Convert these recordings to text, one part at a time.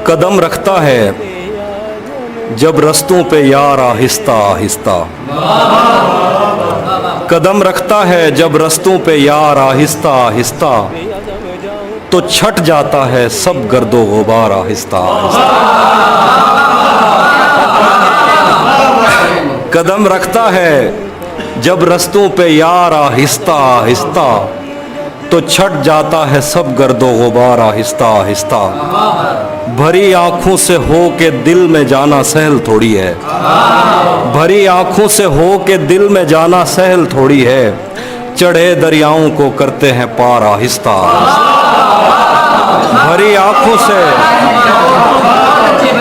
قدم رکھتا ہے جب رستوں پہ یار آہستہ آہستہ، قدم رکھتا ہے جب رستوں پہ یار آہستہ آہستہ، تو چھٹ جاتا ہے سب گرد و غبار آہستہ آہستہ۔ قدم رکھتا ہے جب رستوں پہ یار آہستہ آہستہ، تو چھٹ جاتا ہے سب گرد و غبار آہستہ آہستہ۔ بھری آنکھوں سے ہو کے دل میں جانا سہل تھوڑی ہے، بھری آنکھوں سے ہو کے دل میں جانا سہل تھوڑی ہے، چڑھے دریاؤں کو کرتے ہیں پار آہستہ آہستہ۔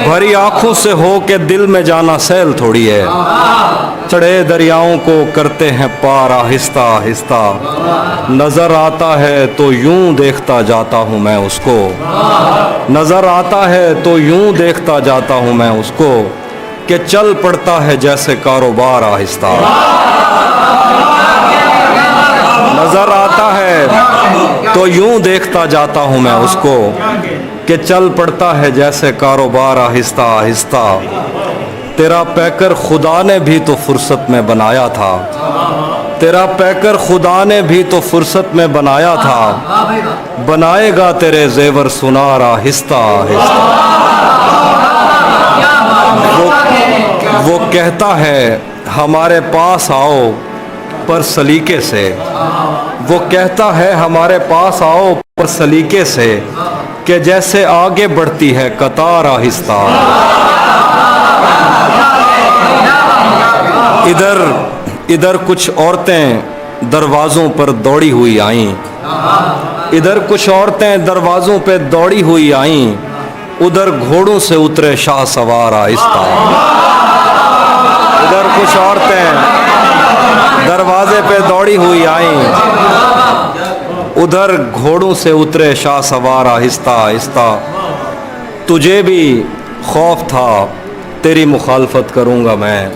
بھری آنکھوں سے ہو کے دل میں جانا سہل تھوڑی ہے، چڑھے دریاؤں کو کرتے ہیں پار آہستہ آہستہ۔ نظر آتا ہے تو یوں دیکھتا جاتا ہوں میں اس کو، نظر آتا ہے تو یوں دیکھتا جاتا ہوں میں اس کو، کہ چل پڑتا ہے جیسے کاروبار آہستہ۔ نظر آتا ہے تو یوں دیکھتا جاتا ہوں میں اس کو، کہ چل پڑتا ہے جیسے کاروبار آہستہ آہستہ۔ تیرا پیکر خدا نے بھی تو فرصت میں بنایا تھا، تیرا پیکر خدا نے بھی تو فرصت میں بنایا تھا، بنائے گا تیرے زیور سنار آہستہ آہستہ۔ وہ کہتا ہے ہمارے پاس آؤ پر سلیقے سے، وہ کہتا ہے ہمارے پاس آؤ پر سلیقے سے، کہ جیسے آگے بڑھتی ہے قطار آہستہ۔ ادھر کچھ عورتیں دروازوں پر دوڑی ہوئی آئیں، ادھر کچھ عورتیں دروازوں پہ دوڑی ہوئی آئیں، ادھر گھوڑوں سے اترے شاہ سوار آہستہ۔ ادھر کچھ عورتیں دروازے پہ دوڑی ہوئی آئیں، ادھر گھوڑوں سے اترے شاہ سوار آہستہ آہستہ۔ تجھے بھی خوف تھا تیری مخالفت کروں گا میں،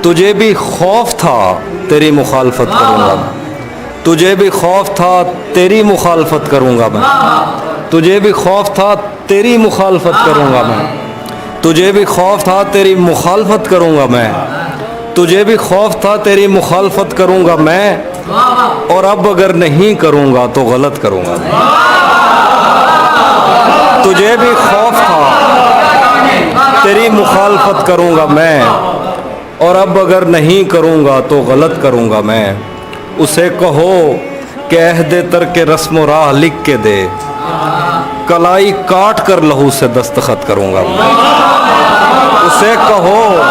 تجھے بھی خوف تھا تیری مخالفت کروں گا، تجھے بھی خوف تھا تیری مخالفت کروں گا میں، تجھے بھی خوف تھا تیری مخالفت کروں گا میں، تجھے بھی خوف تھا تیری مخالفت کروں گا میں، تجھے بھی خوف تھا تیری مخالفت کروں گا میں، اور اب اگر نہیں کروں گا تو غلط کروں گا میں۔ تجھے بھی خوف تھا تیری مخالفت کروں گا میں، اور اب اگر نہیں کروں گا تو غلط کروں گا میں۔ اسے کہو کہ عہد ترک رسم و راہ لکھ کے دے، کلائی کاٹ کر لہو سے دستخط کروں گا میں۔ اسے کہو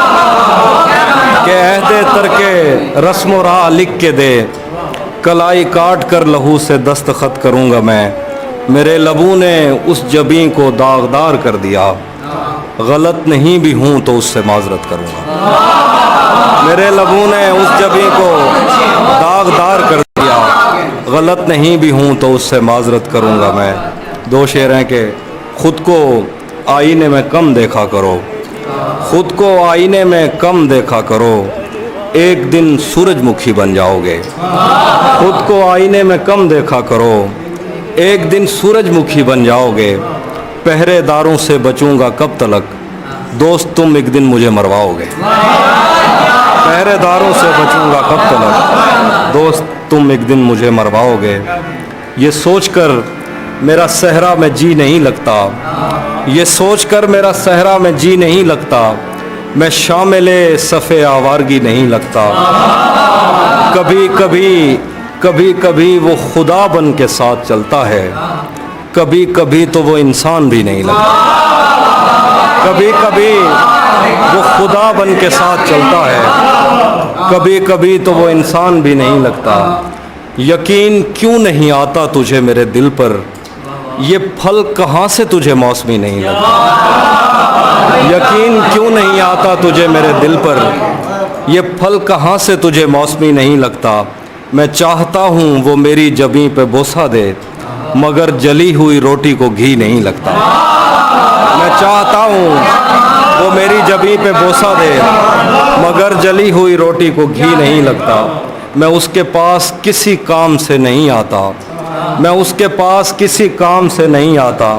کہ عہد ترک رسم و راہ لکھ کے دے، کلائی کاٹ کر لہو سے دستخط کروں گا میں۔ میرے لبوں نے اس جبیں کو داغدار کر دیا، غلط نہیں بھی ہوں تو اس سے معذرت کروں گا۔ میرے لبوں نے اس جبیں کو داغدار کر دیا، غلط نہیں بھی ہوں تو اس سے معذرت کروں گا میں۔ دو شعر ہیں کہ خود کو آئینے میں کم دیکھا کرو، خود کو آئینے میں کم دیکھا کرو، ایک دن سورج مکھی بن جاؤ گے۔ خود کو آئینے میں کم دیکھا کرو، ایک دن سورج مکھی بن جاؤ گے۔ پہرے داروں سے بچوں گا کب تلک، دوست تم ایک دن مجھے مرواؤ گے۔ پہرے داروں سے بچوں گا کب تلک، دوست تم ایک دن مجھے مرواؤ گے۔ یہ سوچ کر میرا صحرا میں جی نہیں لگتا، یہ سوچ کر میرا صحرا میں جی نہیں لگتا، میں شامل صفِ آوارگی نہیں لگتا۔ کبھی کبھی کبھی کبھی وہ خدا بن کے ساتھ چلتا ہے، کبھی کبھی تو وہ انسان بھی نہیں لگتا۔ کبھی کبھی وہ خدا بن کے ساتھ چلتا ہے، کبھی کبھی تو وہ انسان بھی نہیں لگتا۔ یقین کیوں نہیں آتا تجھے میرے دل پر، یہ پھل کہاں سے تجھے موسمی نہیں لگتا۔ یقین کیوں نہیں آتا تجھے میرے دل پر، یہ پھل کہاں سے تجھے موسمی نہیں لگتا۔ میں چاہتا ہوں وہ میری جبیں پہ بوسہ دے، مگر جلی ہوئی روٹی کو گھی نہیں لگتا۔ میں چاہتا ہوں وہ میری جبیں پہ بوسہ دے، مگر جلی ہوئی روٹی کو گھی نہیں لگتا۔ میں اس کے پاس کسی کام سے نہیں آتا، میں اس کے پاس کسی کام سے نہیں آتا،